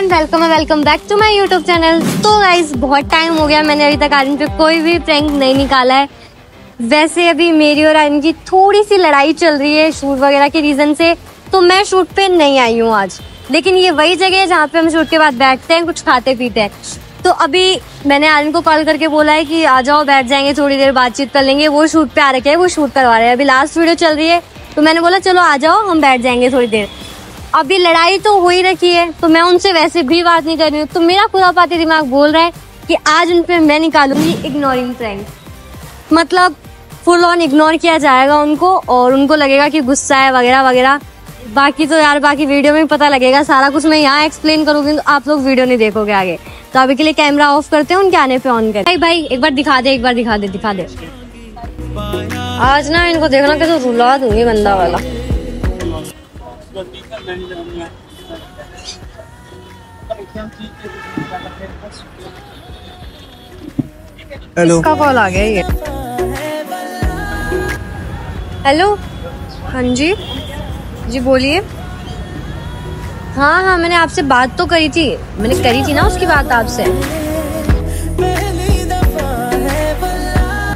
Everyone, welcome back to my YouTube channel. तो guys, बहुत time हो गया, मैंने अभी तक आर्यन पे कोई भी प्रैंक नहीं निकाला है। वैसे अभी मेरी और आर्यन की थोड़ी सी लड़ाई चल रही है शूट वगैरह के रीजन से, तो मैं शूट पे नहीं आई हूँ आज। लेकिन ये वही जगह है जहाँ पे हम शूट के बाद बैठते हैं, कुछ खाते पीते हैं। तो अभी मैंने आर्यन को कॉल करके बोला है कि आ जाओ, बैठ जाएंगे, थोड़ी देर बातचीत कर लेंगे। वो शूट पे आ रखे हैं, वो शूट करवा रहे हैं, अभी लास्ट वीडियो चल रही है, तो मैंने बोला चलो आ जाओ, हम बैठ जाएंगे थोड़ी देर। अभी लड़ाई तो हो ही रखी है, तो मैं उनसे वैसे भी बात नहीं कर रही हूँ, तो मेरा खुरापाती दिमाग बोल रहा है कि आज उन पे मैं निकालूंगी इग्नोरिंग प्रैंक। मतलब फुल ऑन इग्नोर किया जाएगा उनको, और उनको लगेगा कि गुस्सा है वगैरह वगैरह। बाकी तो यार, बाकी वीडियो में पता लगेगा, सारा कुछ मैं यहाँ एक्सप्लेन करूंगी, तो आप लोग वीडियो नहीं देखोगे आगे। तो अभी के लिए कैमरा ऑफ करते हैं, उनके आने पे ऑन करते हैं। भाई एक बार दिखा दे। आज ना इनको देखना कैसे रुला दूंगी गंदा वाला। हेलो, इसका कॉल आ गया ये। हेलो, हाँ जी बोलिए। हाँ, मैंने आपसे बात तो करी थी, ना उसकी बात आपसे।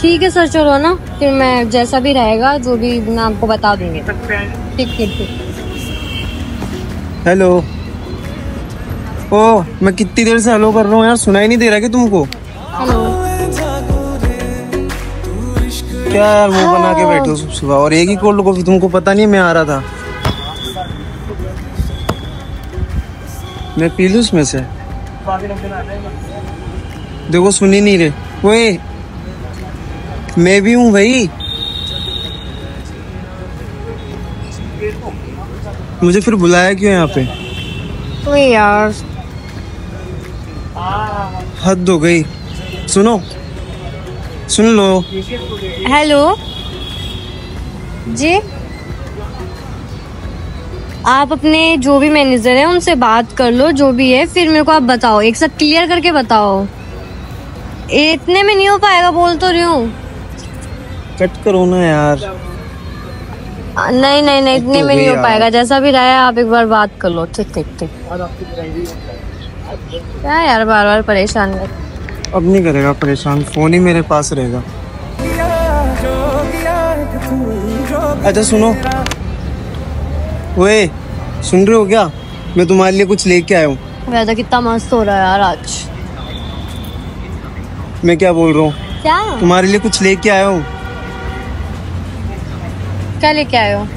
ठीक है सर, चलो ना, फिर मैं जैसा भी रहेगा जो भी मैं आपको बता दूंगी। ठीक। हेलो। ओ, मैं कितनी देर से हेलो कर रहा हूँ यार, सुनाई नहीं दे रहा कि तुमको? हेलो। क्या यार मुंह बना के बैठो सुबह, और एक ही कॉल को तुमको पता नहीं मैं आ रहा था। मैं पी लूं उसमें से? देखो सुन ही नहीं रहे। ओए, मैं भी हूँ भाई, मुझे फिर बुलाया क्यों यहाँ पे? ओए यार, हद हो गई। सुन लो। हेलो जी, आप अपने जो भी मैनेजर है उनसे बात कर लो, जो भी है, फिर मेरे को आप बताओ, एक साथ क्लियर करके बताओ। इतने में नहीं हो पाएगा, बोल तो रही हूँ। कट करो ना यार। नहीं, इतने में नहीं हो पाएगा। जैसा भी रहा है, आप एक बार बात कर लो। ठीक। क्या यार, बार परेशान कर। अब नहीं करेगा परेशान, फोन ही मेरे पास रहेगा। अच्छा सुनो, ओए सुन रहे हो क्या? मैं तुम्हारे लिए कुछ लेके आया हूँ। वैसा कितना मस्त हो रहा है यार आज। मैं क्या बोल रहा हूँ? क्या? तुम्हारे लिए कुछ लेके आया हूँ। क्या लेके आए हो?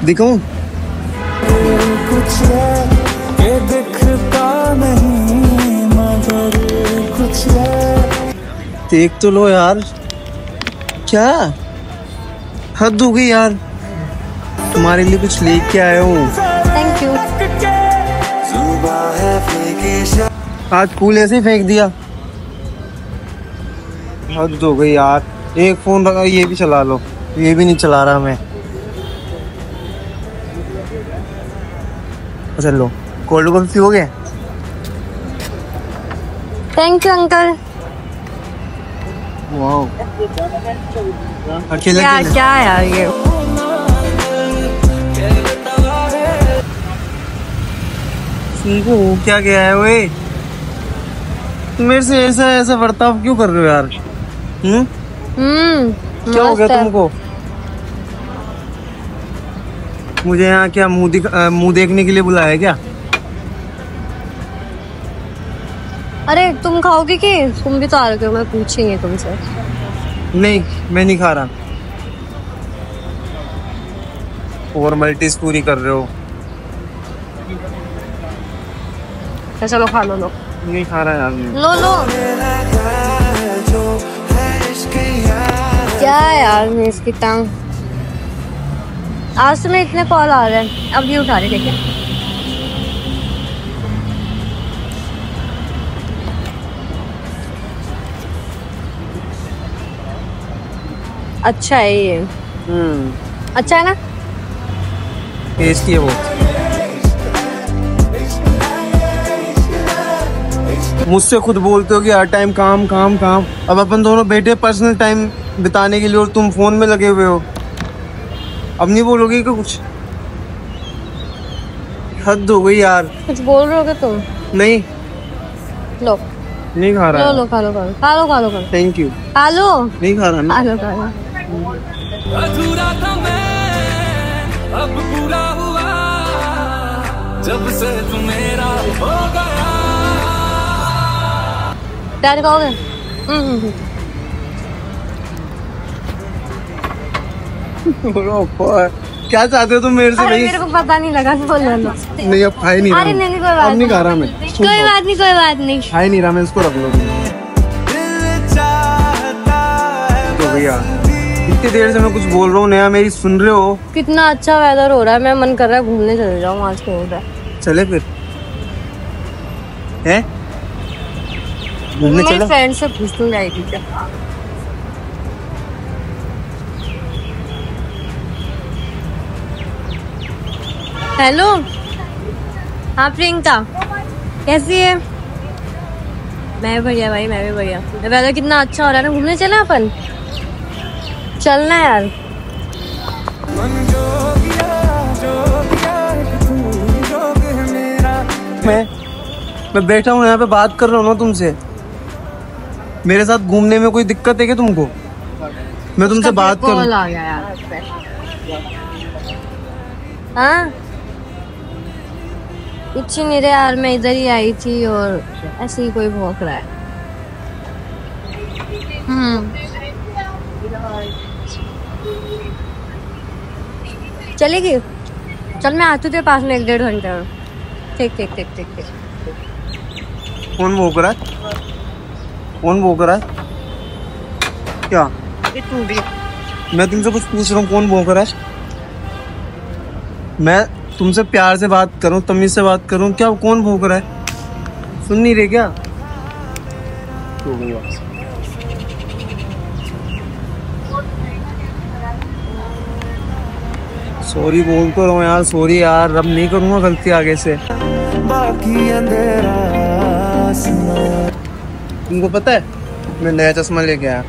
दिखाऊं? देख तो लो यार। क्या हद हो गई यार, तुम्हारे लिए कुछ लेके आया हूँ। Thank you. आज फूल ऐसे ही फेंक दिया, हद हो गई यार। एक फोन रखा, ये भी चला लो। ये भी नहीं चला रहा मैं। अच्छा लो, कोल्ड कॉफी हो गया? Thank you uncle. वाओ, अकेले क्या यार ये। तुमको हो क्या गया है? ओए, तुम मेरे से ऐसा बर्ताव क्यों कर रहे हो यार? क्या हो गया तुमको? मुझे यहाँ क्या मुंह देखने के लिए बुलाया है क्या? अरे तुम खाओगे कि? तुम भी तो आ रहे हो, मैं पूछेंगे तुमसे। नहीं, मैं नहीं खा रहा। फॉर्मेलिटीज पूरी कर रहे हो। चलो खा लो। नहीं खा रहा यार। लो। क्या यार, मैं इसकी टांग। आज से मैं इतने कॉल आ रहे हैं, अब ये उठा रहे। ठीक है, अच्छा है ये। अच्छा है ना? टेस्टी है वो। मुझसे खुद बोलते हो कि हर टाइम काम। अब अपन दोनों बैठे पर्सनल टाइम बिताने के लिए, और तुम फोन में लगे हुए हो। अब नहीं बोलोगे कि कुछ? हद हो गई यार। कुछ बोल रहे हो क्या तुम? नहीं लो नहीं खा रहा। लो खा लो खा लो खा लो खा लो। Thank you. खा लो। नहीं खा रहा ना। खा लो खा लो। अधूरा था मैं, अब पूरा हुआ, जब से तू मेरा हो गया। प्यार खाओगे? क्या चाहते हो तुम मेरे से? अरे नहीं मेरे को पता नहीं लगा तो बोल लो। नहीं अब खा ही नहीं रहा। अरे नहीं कोई अब बात नहीं खा रहा मैं। कोई बात नहीं कोई बात नहीं। खा ही नहीं रहा मैं, इसको रख लो तो भैया। इतनी देर से मैं कुछ बोल रहा हूँ, नया मेरी सुन रहे हो? कितना अच्छा वेदर हो रहा है, मैं मन कर रहा है घूमने चले जाऊँ आज के उधर। चले फिर हैं? घूमने मेरी चलो। फ्रेंड से पूछूं जाएगी क्या? हेलो हाँ प्रियंका, कैसी है? मैं भी बढ़िया भाई, मैं भी बढ़िया। वेदर कितना अच्छा हो रहा है ना, घूमने चले अपन? चलना है यार। मैं बैठा हूँ यहाँ पे, बात कर रहा हूँ ना तुमसे। मेरे साथ घूमने में कोई दिक्कत है क्या तुमको? मैं तुमसे बात कॉल करूँ। आ गया यार। हाँ कुछ नहीं रे यार, मैं इधर ही आई थी और ऐसे ही कोई भौंक रहा है। चलेगी? चल मैं आती हूँ तेरे पास में 1-1.5 घंटे में। ठीक ठीक ठीक ठीक ठीक। कौन भौंक रहा है? कौन भौंक रहा है? क्या? तू भी। मैं तुमसे कुछ पूछ रहा हूँ, कौन भौंक रहा है? मैं तुमसे प्यार से बात करूँ, तमीज से बात करूँ, क्या कौन भौंक रहा है? सुन नहीं रहे क्या? सॉरी बोल तो रहा हूँ यार, सॉरी यार, अब नहीं करूँगा गलती आगे से। बाकी अंधेरा तुमको पता है मैं नया चश्मा लेके आया,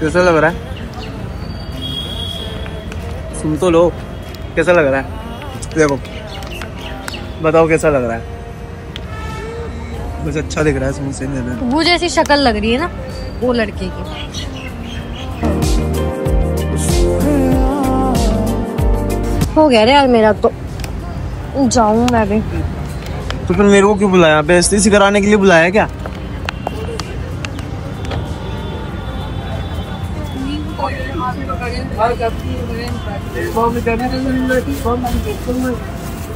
कैसा लग रहा है? सुन तो लो, कैसा लग रहा है? देखो बताओ कैसा लग रहा है? मुझे अच्छा दिख रहा है समझ से। वो जैसी शक्ल लग रही है ना वो लड़के की। हो गया रे यार मेरा तो, जाऊं मैं भी। तो फिर मेरे को क्यों बुलाया? बेइज्जती सी कराने के लिए बुलाया क्या?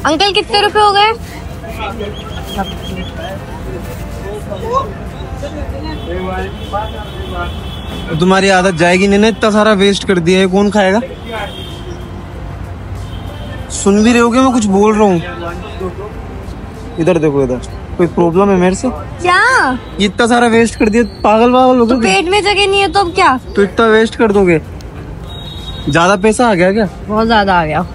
अंकल कितने रुपए हो गए? तुम्हारी आदत जाएगी नहीं ना, इतना सारा वेस्ट कर दिया है, कौन खाएगा? सुन भी रहे हो क्या मैं कुछ बोल रहा हूँ? इधर देखो, इधर कोई प्रॉब्लम है मेरे से? क्या इतना सारा वेस्ट कर दिया, पागल हो तो गए? पेट में जगह नहीं है तो अब क्या? तो इतना वेस्ट कर दोगे? ज्यादा पैसा आ गया क्या? बहुत ज्यादा आ गया।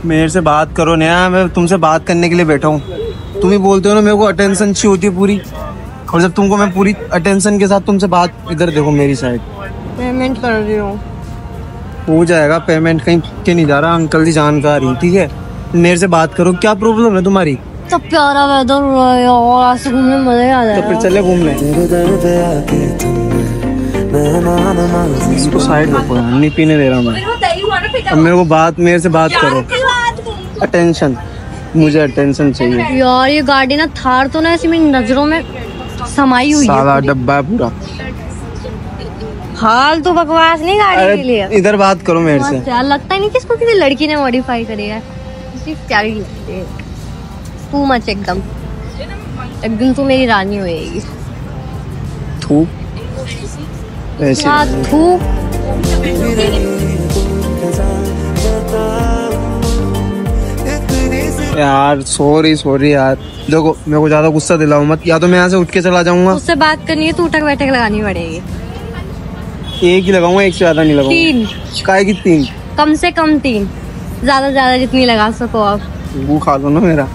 मेरे से बात करो नया, मैं तुमसे बात करने के लिए बैठा हूँ। तुम ही बोलते हो ना मेरे को अटेंशन चाहिए होती है पूरी, और जब तुमको मैं पूरी अटेंशन के साथ तुमसे बात, इधर देखो मेरी साइड। पेमेंट कर रही हूँ। हो जाएगा पेमेंट, कहीं के नहीं जा रहा, अंकल जी जानकारी, ठीक है? मेरे से बात करो, क्या प्रॉब्लम है तुम्हारी? तो प्यारा वेदर हो रहा है और आज से घूमने मजा ही आ तो जाएगा। फिर चले घूमने। इसको साइड रखो, नहीं पीने दे रहा मैं। अब मेरे को मेरे से बात करो। अटेंशन, मुझे अटेंशन चाहिए यार। ये गाड़ी ना थार तो ना ऐसी मेरी नजरों में समाई हुई है। सारा डब्बा है पूरा। हाल तो बकवास नहीं गाड़ी के लिए। इधर बात करो मेरे से। यार लगता ही नहीं कि इसको किसी लड़की ने मॉडिफाई करी है। इतनी प्यारी लगती है तू, मच एकदम। एक दिन तू मेरी रानी होएगी। थू ऐसे थू। यार सॉरी यार, देखो मेरे को ज्यादा गुस्सा दिलाओ मत, या तो मैं यहाँ से उठ के चला जाऊंगा। उससे बात करनी है तो उठक बैठक लगानी पड़ेगी। एक ही लगाऊंगा, एक से ज्यादा नहीं लगाऊंगा। 3 काय की 3? कम से कम 3, ज्यादा से ज्यादा जितनी लगा सको आप। वो खा लो ना मेरा।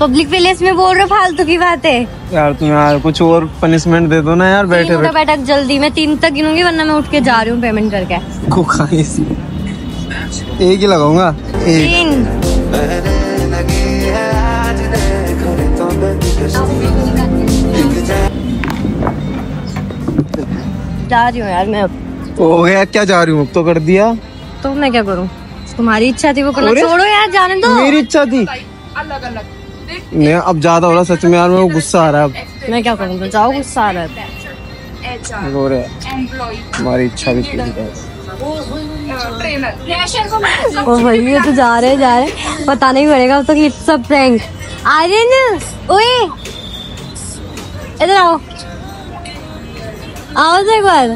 पब्लिक प्लेस में बोल रहे फालतू की बातें। यार तुम यार कुछ और पनिशमेंट दे दो ना यार, बैठे बैठक जल्दी। मैं 3 तक गिनूंगी वरना मैं उठ के जा रही हूँ पेमेंट करके। को खाई सी। एक ही लगाऊंगा, एक। 3 जा रही हूँ यार मैं अब। हो गया, क्या जा रही हूँ, अब तो कर दिया। तो मैं क्या करूँ, तुम्हारी इच्छा थी वो करना। अरे, छोड़ो यार, जाने दो। मेरी इच्छा थी। नहीं अब ज्यादा हो रहा सच में यार, मेरे को गुस्सा आ रहा है अब। मैं क्या करूँ, तो जाओ, गुस्सा आ रहा है। हो रहा है, हमारी इच्छा भी थी। ओ भाई ये तो जा रहे बताना ही पड़ेगा अब तो कि इट्स अ प्रैंक। आर्यन, ओए इधर आओ, आओ तो एक बार।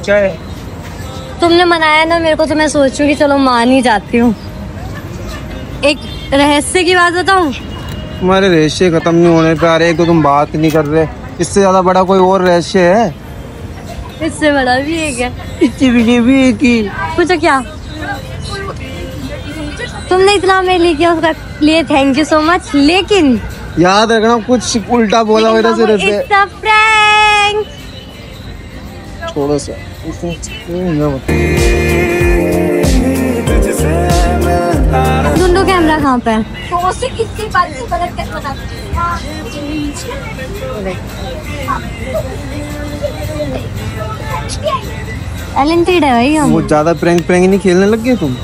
क्या है? तुमने मनाया ना मेरे को, तो मैं सोच रही हूँ कि चलो मान ही जाती हूँ। एक रहस्य की बात बताऊँ, तुम्हारे रहस्य खत्म नहीं होने पे आ रहे, तो तुम बात नहीं कर रहे। इससे ज्यादा बड़ा कोई और रहस्य है? इससे बड़ा भी है क्या? इससे भी एक ही। पूछो क्या? तुमने इतना मेरे लिए किया, उसका लिए थैंक यू सो मच। लेकिन याद रखना, कुछ उल्टा बोला मेरे से रहते। It's a prank. थोड़ा सा ढूंढो कैमरा कहाँ पे है। टैलेंटेड है भाई हम। वो ज्यादा प्रैंक नहीं खेलने लग गए तुम?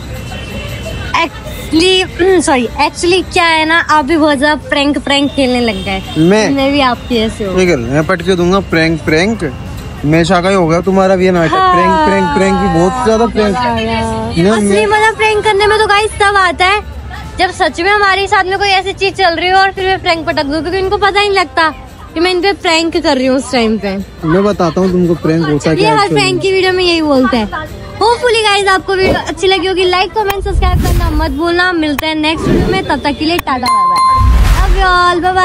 एक्चुअली क्या है ना, आप भी बहुत ज्यादा प्रैंक खेलने लग गए। मैं भी आपकी ऐसे हो। मैं पट के दूंगा प्रैंक। हमेशा का ही होगा तुम्हारा भी नाटक। हाँ। प्रैंक की बहुत ज्यादा प्रैंक। असली मजा प्रैंक करने में तो गाइस तब आता है जब सच में हमारे साथ में कोई ऐसी चीज चल रही हो और फिर मैं प्रैंक पटक दूं, क्योंकि इनको पता ही नहीं लगता कि मैं इन पे प्रैंक कर रही हूँ उस टाइम पे। मैं बताता हूँ तुमको प्रैंक होता है ये क्या। हर प्रैंक की वीडियो में यही बोलते हैं। होपफुली गाइस आपको वीडियो अच्छी लगी होगी। लाइक कमेंट सब्सक्राइब करना मत भूलना। मिलते हैं नेक्स्ट वीडियो में, तब तक के लिए tata bye bye. Love you all, bye bye.